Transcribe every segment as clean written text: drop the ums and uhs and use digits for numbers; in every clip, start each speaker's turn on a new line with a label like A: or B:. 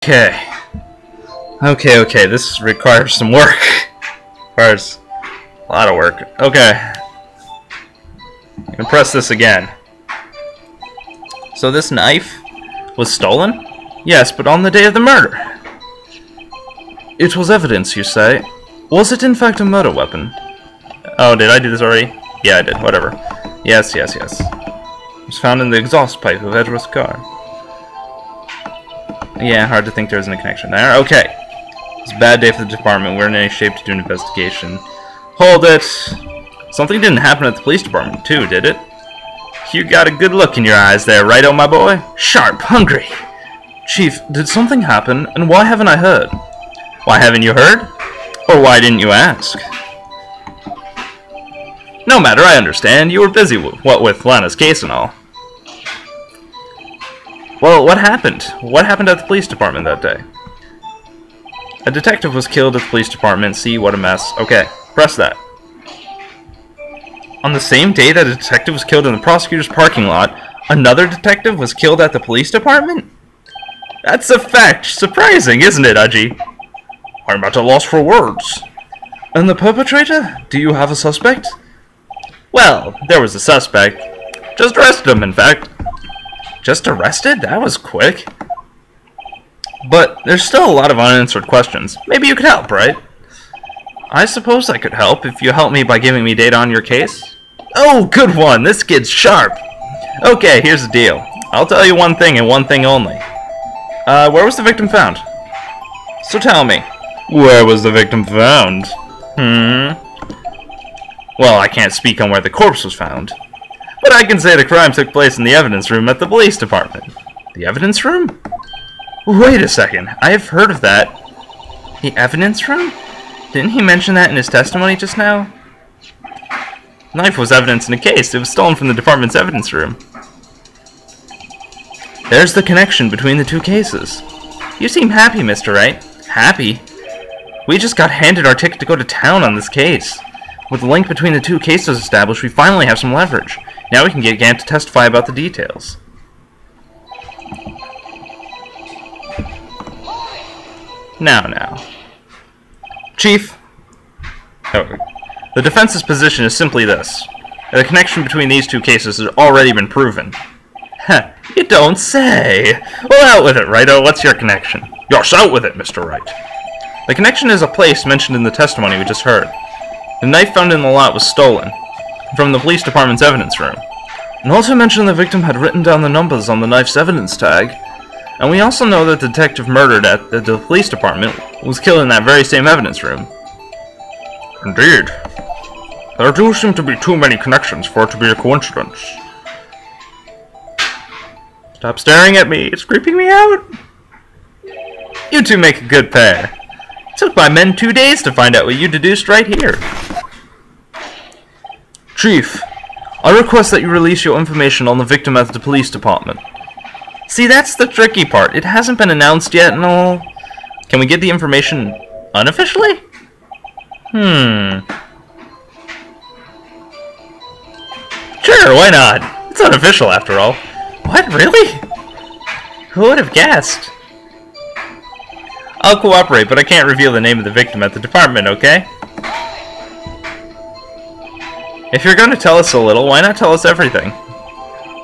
A: Okay. Okay, this requires some work. Requires a lot of work. Okay. I'm gonna press this again. So this knife was stolen? Yes, but on the day of the murder. It was evidence, you say? Was it in fact a murder weapon? Oh, did I do this already? Yeah, I did. Whatever. Yes. It was found in the exhaust pipe of Edgeworth's car. Yeah, hard to think there isn't a connection there. Okay. It's a bad day for the department. We're in any shape to do an investigation. Hold it. Something didn't happen at the police department, too, did it? You got a good look in your eyes there, right, oh my boy? Sharp, hungry. Chief, did something happen, and why haven't I heard? Why haven't you heard? Or why didn't you ask? No matter, I understand. You were busy with Lana's case and all. Well, what happened? What happened at the police department that day? A detective was killed at the police department. See, what a mess. Okay, press that. On the same day that a detective was killed in the prosecutor's parking lot, another detective was killed at the police department? That's a fact. Surprising, isn't it, Udgy? I'm at a loss for words. And the perpetrator? Do you have a suspect? Well, there was a suspect. Just arrested him, in fact. Just arrested? That was quick. But there's still a lot of unanswered questions. Maybe you could help, right? I suppose I could help if you help me by giving me data on your case. Oh, good one. This kid's sharp. Okay, here's the deal. I'll tell you one thing and one thing only. Where was the victim found? So tell me. Where was the victim found? Well, I can't speak on where the corpse was found. But I can say the crime took place in the evidence room at the police department. The evidence room? Wait a second. I have heard of that. The evidence room? Didn't he mention that in his testimony just now? The knife was evidence in a case. It was stolen from the department's evidence room. There's the connection between the two cases. You seem happy, Mr. Wright. Happy? We just got handed our ticket to go to town on this case. With the link between the two cases established, we finally have some leverage. Now we can get Gant to testify about the details. Now. Chief. The defense's position is simply this. The connection between these two cases has already been proven. Heh, you don't say. Well, out with it, Righto. What's your connection? Yes, out with it, Mr. Wright. The connection is a place mentioned in the testimony we just heard. The knife found in the lot was stolen from the police department's evidence room. And also mentioned the victim had written down the numbers on the knife's evidence tag. And we also know that the detective murdered at the police department was killed in that very same evidence room. Indeed. There do seem to be too many connections for it to be a coincidence. Stop staring at me, it's creeping me out. You two make a good pair. It took my men 2 days to find out what you deduced right here. Chief, I request that you release your information on the victim at the police department. See, that's the tricky part. It hasn't been announced yet and all. Can we get the information unofficially? Sure, why not? It's unofficial after all. What, really? Who would have guessed? I'll cooperate, but I can't reveal the name of the victim at the department, okay? If you're going to tell us a little, why not tell us everything?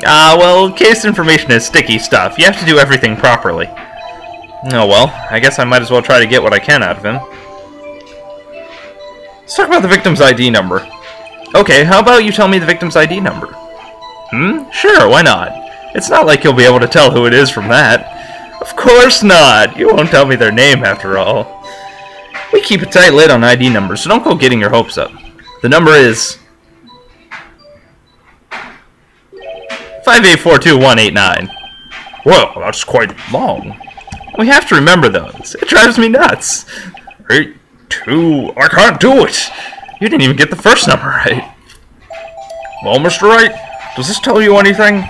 A: Well, case information is sticky stuff. You have to do everything properly. Oh well, I guess I might as well try to get what I can out of him. Let's talk about the victim's ID number. Okay, how about you tell me the victim's ID number? Sure, why not? It's not like you'll be able to tell who it is from that. Of course not! You won't tell me their name, after all. We keep a tight lid on ID numbers, so don't go getting your hopes up. The number is 5842189. Well, that's quite long. We have to remember those. It drives me nuts. 82. I can't do it. You didn't even get the first number right. Well, Mr. Wright, does this tell you anything?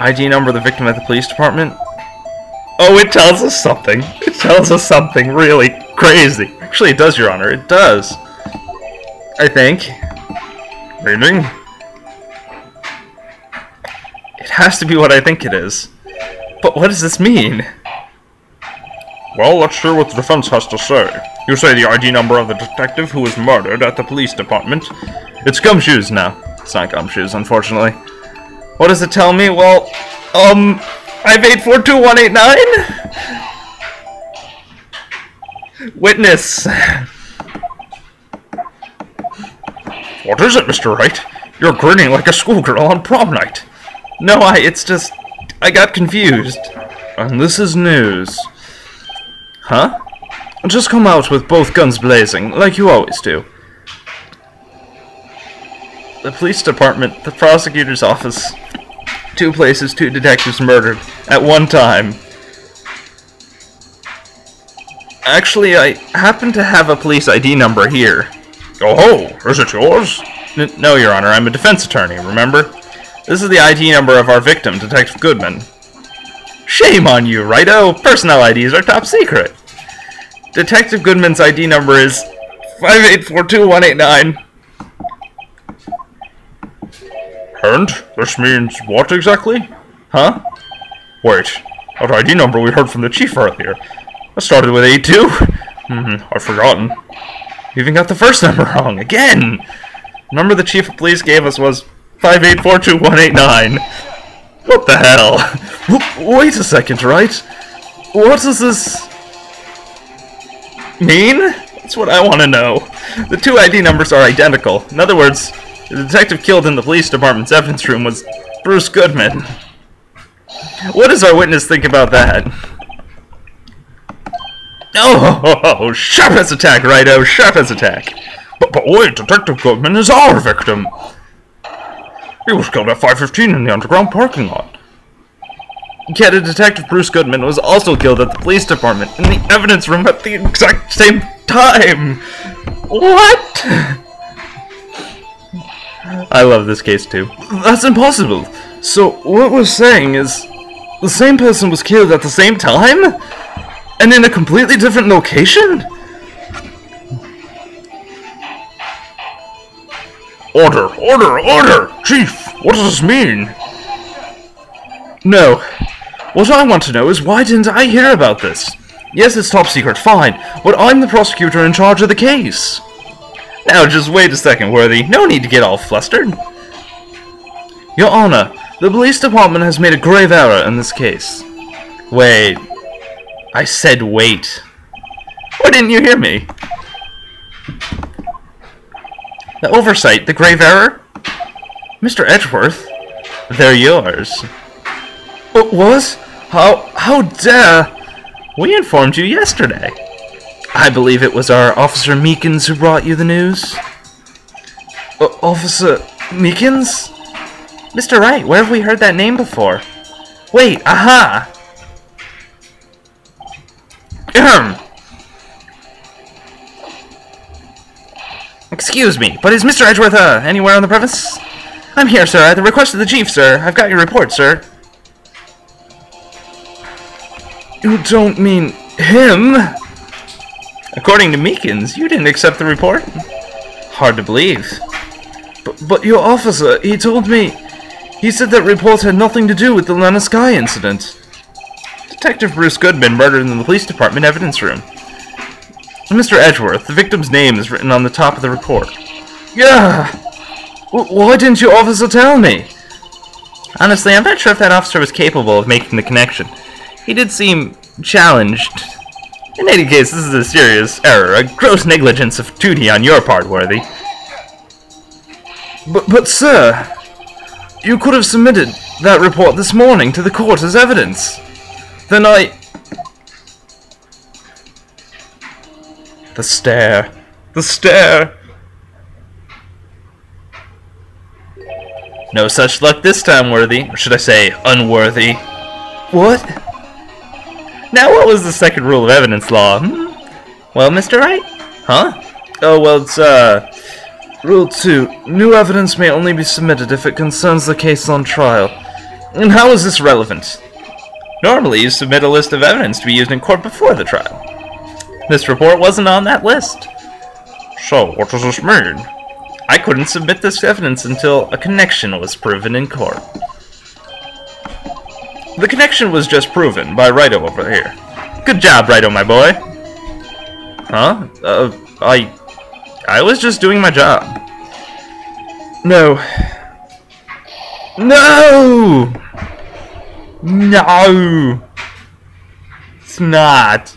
A: ID number of the victim at the police department? Oh, it tells us something. It tells us something really crazy. Actually, it does, Your Honor. It does. I think. Meaning? It has to be what I think it is. But what does this mean? Well, let's hear what the defense has to say. You say the ID number of the detective who was murdered at the police department. It's Gumshoes now. It's not Gumshoes, unfortunately. What does it tell me? Well, 5842189? Witness. What is it, Mr. Wright? You're grinning like a schoolgirl on prom night. No, it's just... I got confused. And this is news. Huh? Just come out with both guns blazing, like you always do. The police department, the prosecutor's office. 2 places, 2 detectives murdered at one time. Actually, I happen to have a police ID number here. Oh, is it yours? No, Your Honor, I'm a defense attorney, remember? This is the ID number of our victim, Detective Goodman. Shame on you, Righto! Personnel IDs are top secret! Detective Goodman's ID number is 5842189. And? This means what exactly? Huh? Wait, that ID number we heard from the chief earlier. That started with 82? I've forgotten. You even got the first number wrong, again! The number the chief of police gave us was 5842189. What the hell? Wait a second, Wright. What does this mean? That's what I want to know. The 2 ID numbers are identical. In other words, the detective killed in the police department's evidence room was Bruce Goodman. What does our witness think about that? Oh, sharp as attack, Righto, sharp as attack. But wait, Detective Goodman is our victim. He was killed at 5:15 in the underground parking lot. Yet a Detective Bruce Goodman was also killed at the police department in the evidence room at the exact same time. What? I love this case too. That's impossible. So what we're saying is the same person was killed at the same time? And in a completely different location? Order! Order! Order! Chief, what does this mean? No. What I want to know is why didn't I hear about this? Yes, it's top secret, fine, but I'm the prosecutor in charge of the case. Now, just wait a second, Worthy. No need to get all flustered. Your Honor, the police department has made a grave error in this case. Wait. I said wait. Why didn't you hear me? The oversight, the grave error? Mr. Edgeworth, they're yours. What? How dare? We informed you yesterday. I believe it was our Officer Meekins who brought you the news. Officer Meekins? Mr. Wright, where have we heard that name before? Wait, aha! Excuse me, but is Mr. Edgeworth, anywhere on the premise? I'm here, sir, at the request of the chief, sir. I've got your report, sir. You don't mean him? According to Meekins, you didn't accept the report? Hard to believe. But your officer, he told me... He said that report had nothing to do with the Lana Sky incident. Detective Bruce Goodman murdered in the police department evidence room. Mr. Edgeworth, the victim's name is written on the top of the report. Yeah! Why didn't your officer tell me? Honestly, I'm not sure if that officer was capable of making the connection. He did seem challenged. In any case, this is a serious error, a gross negligence of duty on your part, Worthy. But sir, you could have submitted that report this morning to the court as evidence. Then The stare. The stare! No such luck this time, Worthy. Or should I say, unworthy. What? Now, what was the second rule of evidence law? Well, Mr. Wright? Huh? Oh, well, it's, Rule 2. New evidence may only be submitted if it concerns the case on trial. And how is this relevant? Normally, you submit a list of evidence to be used in court before the trial. This report wasn't on that list. So, what does this mean? I couldn't submit this evidence until a connection was proven in court. The connection was just proven by Wright over here. Good job, Wright, my boy. Huh? I was just doing my job. No. No! No! It's not.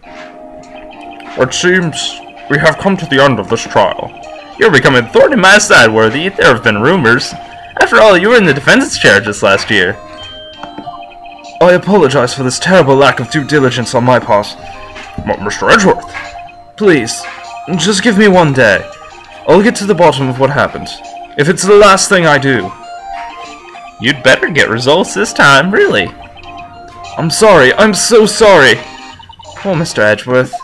A: It seems we have come to the end of this trial. You're becoming a thorn in my side, Worthy. There have been rumors. After all, you were in the defense's chair just last year. I apologize for this terrible lack of due diligence on my part. Mr. Edgeworth, please, just give me one day. I'll get to the bottom of what happened. If it's the last thing I do. You'd better get results this time, really. I'm sorry. I'm so sorry. Poor Mr. Edgeworth.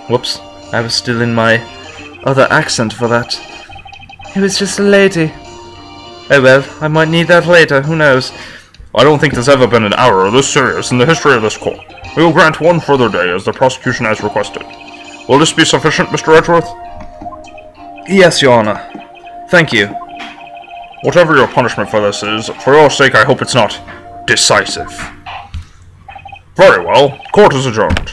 A: Whoops. I was still in my other accent for that. It was just a lady. Oh well, I might need that later. Who knows? I don't think there's ever been an error this serious in the history of this court. We will grant one further day as the prosecution has requested. Will this be sufficient, Mr. Edgeworth? Yes, Your Honor. Thank you. Whatever your punishment for this is, for your sake I hope it's not decisive. Very well. Court is adjourned.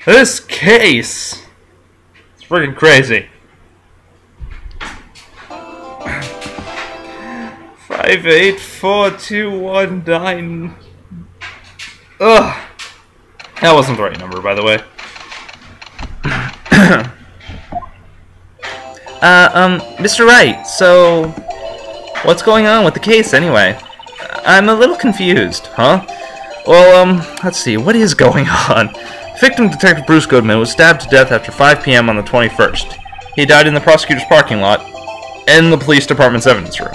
A: This case! It's freaking crazy. 584219. Ugh. That wasn't the right number, by the way. Mr. Wright, so what's going on with the case anyway? I'm a little confused, huh? Well, let's see, what is going on? Victim Detective Bruce Goodman was stabbed to death after 5 p.m. on the 21st. He died in the prosecutor's parking lot and the police department's evidence room.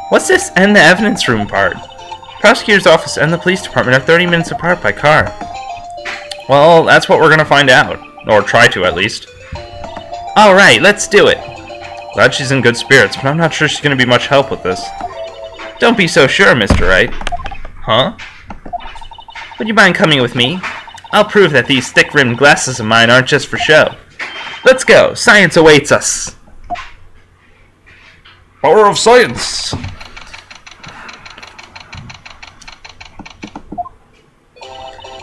A: What's this and the evidence room part? Prosecutor's office and the police department are 30 minutes apart by car. Well, that's what we're gonna find out. Or try to, at least. Alright, let's do it. Glad she's in good spirits, but I'm not sure she's gonna be much help with this. Don't be so sure, Mr. Wright. Huh? Would you mind coming with me? I'll prove that these thick-rimmed glasses of mine aren't just for show. Let's go. Science awaits us. Power of science!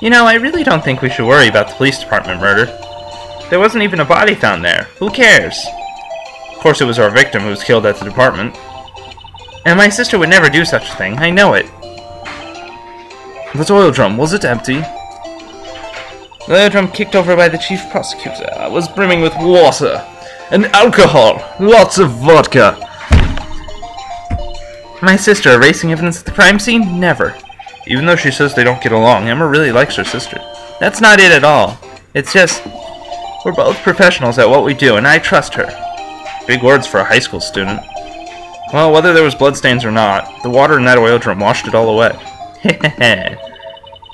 A: You know, I really don't think we should worry about the police department murder. There wasn't even a body found there. Who cares? Of course it was our victim who was killed at the department. And my sister would never do such a thing. I know it. The oil drum, was it empty? The oil drum kicked over by the chief prosecutor was brimming with water and alcohol. Lots of vodka. My sister erasing evidence at the crime scene? Never. Even though she says they don't get along, Emma really likes her sister. That's not it at all. It's just, we're both professionals at what we do, and I trust her. Big words for a high school student. Well, whether there was bloodstains or not, the water in that oil drum washed it all away. Hehehe.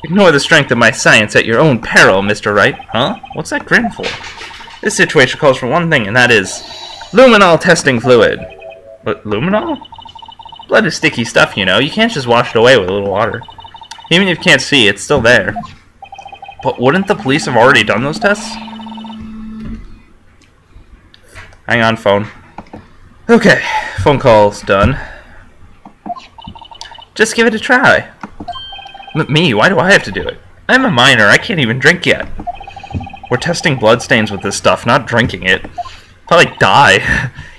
A: Ignore the strength of my science at your own peril, Mr. Wright. Huh? What's that grin for? This situation calls for one thing, and that is luminol testing fluid. What, luminol? Blood is sticky stuff, you know. You can't just wash it away with a little water. Even if you can't see, it's still there. But wouldn't the police have already done those tests? Hang on, phone. Okay, phone call's done. Just give it a try. Me? Why do I have to do it? I'm a minor. I can't even drink yet. We're testing bloodstains with this stuff, not drinking it. Probably die.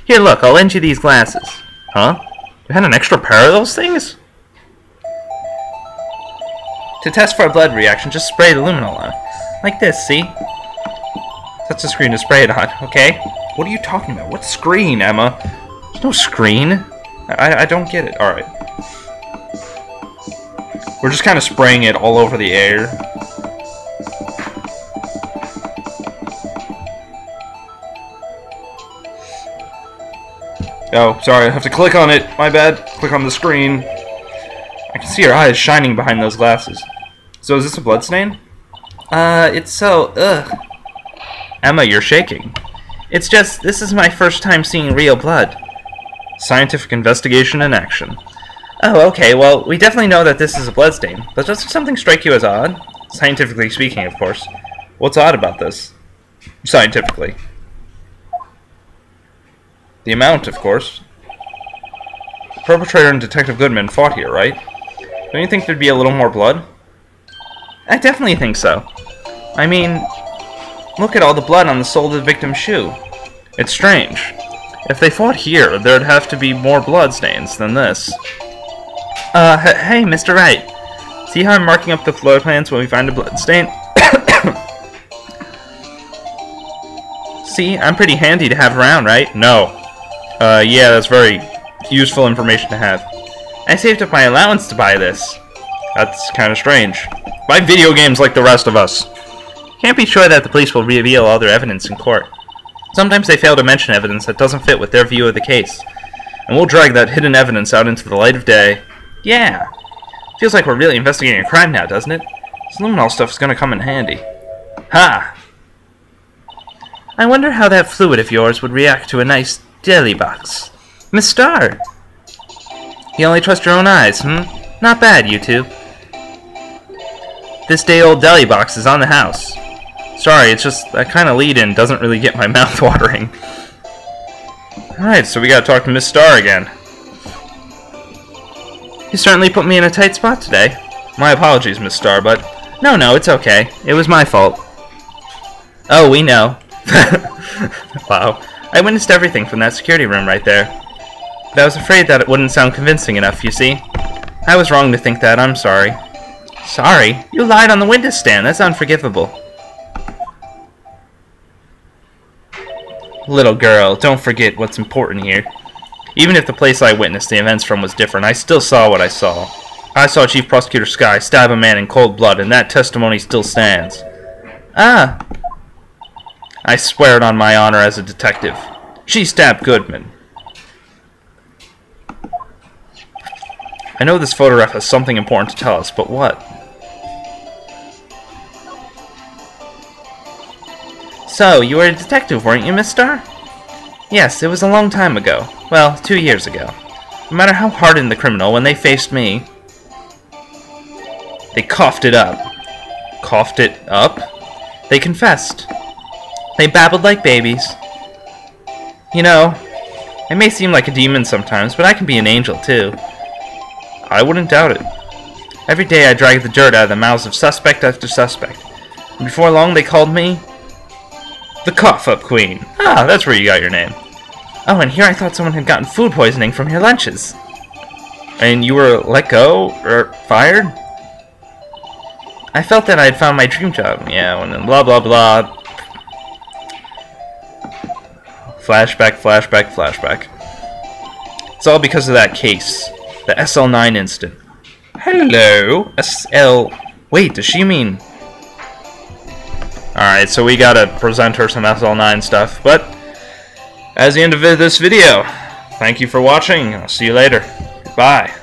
A: Here, look. I'll lend you these glasses. Huh? You had an extra pair of those things? To test for a blood reaction, just spray the luminol on. Like this, see? That's the screen to spray it on, okay? What are you talking about? What screen, Emma? There's no screen. I don't get it. Alright. We're just kind of spraying it all over the air. Oh, sorry, I have to click on it. My bad. Click on the screen. I can see her eyes shining behind those glasses. So is this a bloodstain? It's so... ugh. Emma, you're shaking. It's just, this is my first time seeing real blood. Scientific investigation in action. Oh, okay, well, we definitely know that this is a bloodstain, but does something strike you as odd? Scientifically speaking, of course. What's odd about this? Scientifically. The amount, of course. The perpetrator and Detective Goodman fought here, right? Don't you think there'd be a little more blood? I definitely think so. I mean, look at all the blood on the sole of the victim's shoe. It's strange. If they fought here, there'd have to be more blood stains than this. Hey, Mr. Wright. See how I'm marking up the floor plans when we find a blood stain? See, I'm pretty handy to have around, right? No. Yeah, that's very useful information to have. I saved up my allowance to buy this. That's kind of strange. Buy video games like the rest of us. Can't be sure that the police will reveal all their evidence in court. Sometimes they fail to mention evidence that doesn't fit with their view of the case. And we'll drag that hidden evidence out into the light of day. Yeah. Feels like we're really investigating a crime now, doesn't it? This luminol stuff is going to come in handy. Ha! I wonder how that fluid of yours would react to a nice deli box. Miss Starr! You only trust your own eyes, Not bad, you two. This day-old deli box is on the house. Sorry, it's just that kind of lead-in doesn't really get my mouth watering. Alright, so we gotta talk to Miss Starr again. You certainly put me in a tight spot today. My apologies, Miss Starr, but... No, it's okay. It was my fault. Oh, we know. Wow. I witnessed everything from that security room right there. But I was afraid that it wouldn't sound convincing enough, you see. I was wrong to think that, I'm sorry. Sorry? You lied on the witness stand, that's unforgivable. Little girl, don't forget what's important here. Even if the place I witnessed the events from was different, I still saw what I saw. I saw Chief Prosecutor Skye stab a man in cold blood, and that testimony still stands. Ah! I swear it on my honor as a detective. She stabbed Goodman. I know this photograph has something important to tell us, but what? So, you were a detective, weren't you, Miss Starr? Yes, it was a long time ago. Well, 2 years ago. No matter how hardened the criminal, when they faced me, they coughed it up. Coughed it up? They confessed. They babbled like babies. You know, I may seem like a demon sometimes, but I can be an angel, too. I wouldn't doubt it. Every day I dragged the dirt out of the mouths of suspect after suspect. And before long they called me the Cough-Up Queen. Ah, that's where you got your name. Oh, and here I thought someone had gotten food poisoning from your lunches. And you were let go? Or fired? I felt that I had found my dream job. Yeah, and then blah blah blah. Flashback, flashback, flashback. It's all because of that case. The SL9 incident. Hello? SL... Wait, does she mean... Alright, so we gotta present her some SL9 stuff, but... As the end of this video, thank you for watching. I'll see you later. Goodbye.